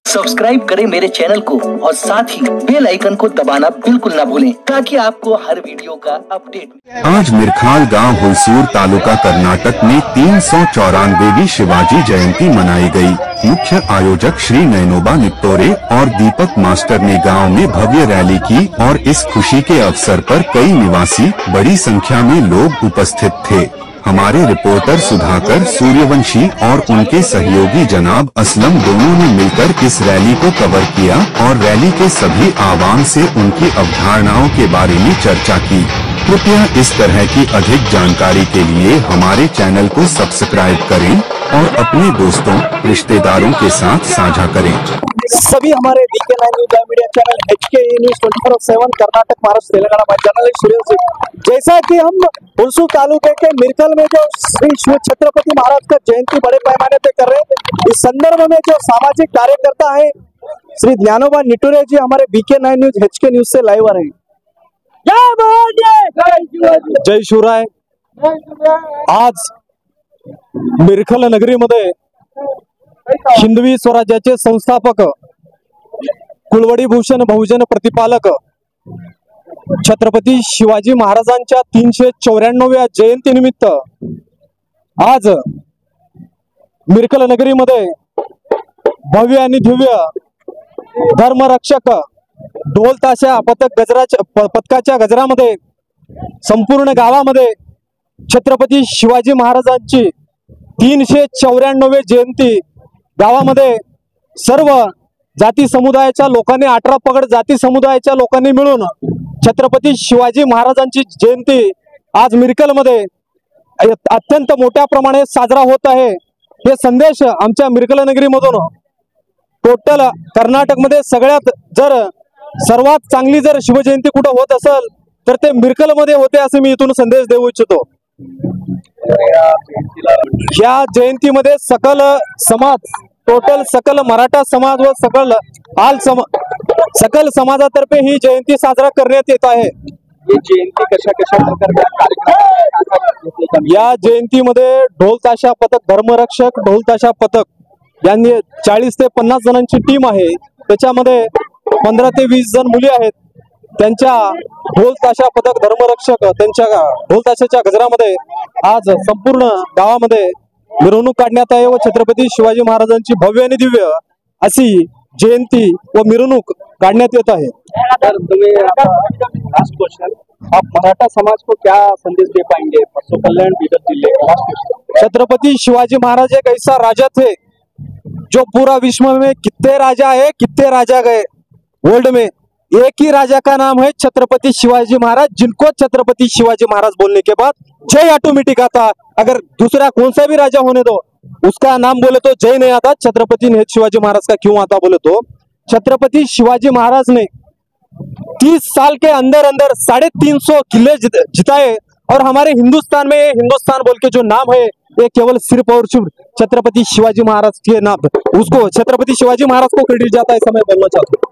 Subscribe करें मेरे channel को और साथ ही बेल आइकन को दबाना बिल्कुल ना भूलें ताकि आपको हर वीडियो का अपडेट। आज मिरखाल गांव हुलसूर तालुका कर्नाटक में 394वीं शिवाजी जयंती मनाई गई। मुख्य आयोजक श्री नैनोबा निप्टोरे और दीपक मास्टर ने गांव में भव्य रैली की और इस खुशी के अवसर पर कई निवासी बड़ी संख्या में लोग उपस्थित थे। हमारे रिपोर्टर सुधाकर सूर्यवंशी और उनके सहयोगी जनाब असलम दोनों ने मिलकर इस रैली को कवर किया और रैली के सभी आवाम से उनकी अवधारणाओं के बारे में चर्चा की। कृपया इस तरह की अधिक जानकारी के लिए हमारे चैनल को सब्सक्राइब करें और अपने दोस्तों रिश्तेदारों के साथ साझा करें। सभी हमारे VK9 news media channel HK news 24/7 Karnataka Maharashtra Telangana journalist जैसा कि हम हुलसूर तालुके के मिरकल में जो श्री शिव छत्रपति महाराज का जयंती बड़े पैमाने पे कर रहे हैं, इस संदर्भ में जो सामाजिक कार्यकर्ता है श्री ज्ञानोबा निटुरे जी हमारे VK9 न्यूज HK न्यूज से लाइव आ रहे हैं। जय शिवराय। आज मिरकल नगरीमध्ये हिंदवी स्वराज्याचे संस्थापक कुलवडी भूषण बहुजन प्रतिपालक छत्रपती शिवाजी महाराजांच्या 394व्या जयंती निमित्त आज मिरकल नगरीमध्ये भव्य आणि दिव्य धर्मरक्षक ढोल ताशा पथकाच्या गजरामध्ये संपूर्ण गावामध्ये छत्रपती शिवाजी महाराजांची 394वी जयंती गावामध्ये सर्व जाती समुदायाच्या लोकांनी 18 पगड जाती समुदायाच्या लोकांनी मिळून छत्रपती शिवाजी महाराजांची जयंती आज मिरकल मध्ये अत्यंत मोठ्या प्रमाणात साजरा होत आहे। हे संदेश आमच्या मिरकल नगरीमधून टोटल कर्नाटक मध्ये सगळ्यात जर सर्वात चांगली जर शिवजयंती कुठे होत असेल तर ते मिरकल मध्ये होते असे मी इथून संदेश देऊ इच्छितो। या जयंतीमध्ये सकल समाज टोटल सकल मराठा समाज व सकल समाजातर्फे ही जयंती साजरा करण्यात येत आहे। जयंती कशा कार्यक्रम या जयंतीमध्ये ढोल ताशा पथक धर्मरक्षक ढोल ताशा पथक यांनी 40 ते 50 जणांची टीम आहे। त्याच्यामध्ये 15 ते 20 जण मुली आहेत। त्यांच्या ढोल ताशा पथक धर्मरक्षक त्यांच्या ढोल ताशाच्या गजरामध्ये आज संपूर्ण गावामध्ये मिरवणूक काढण्यात आहे व छत्रपती शिवाजी महाराजांची भव्य आणि दिव्य अशी जयंती व मिरवणूक काढण्यात येत आहे। लास्ट क्वेश्चन, आप मराठा समाज को क्या संदेश दे पाएंगे? परसों कल्याण बीदर जिले छत्रपति शिवाजी महाराज एक ऐसा राजा थे जो पूरा विश्व में कितने राजा है कितने राजा गए, वर्ल्ड में एक ही राजा का नाम है छत्रपति शिवाजी महाराज, जिनको छत्रपति शिवाजी महाराज बोलने के बाद जय ऑटोमेटिक आता। अगर दूसरा कौन सा भी राजा होने दो उसका नाम बोले तो जय नहीं आता, छत्रपति शिवाजी महाराज का क्यों आता बोले तो छत्रपति शिवाजी महाराज ने 30 साल के अंदर अंदर 350 किले जिताए और हमारे हिंदुस्तान में हिंदुस्तान बोल के जो नाम है ये केवल सिर्फ और सिर्फ छत्रपति शिवाजी महाराज के नाम, उसको छत्रपति शिवाजी महाराज को क्रेडिट जाता है। समय बोलना चाहता हूँ।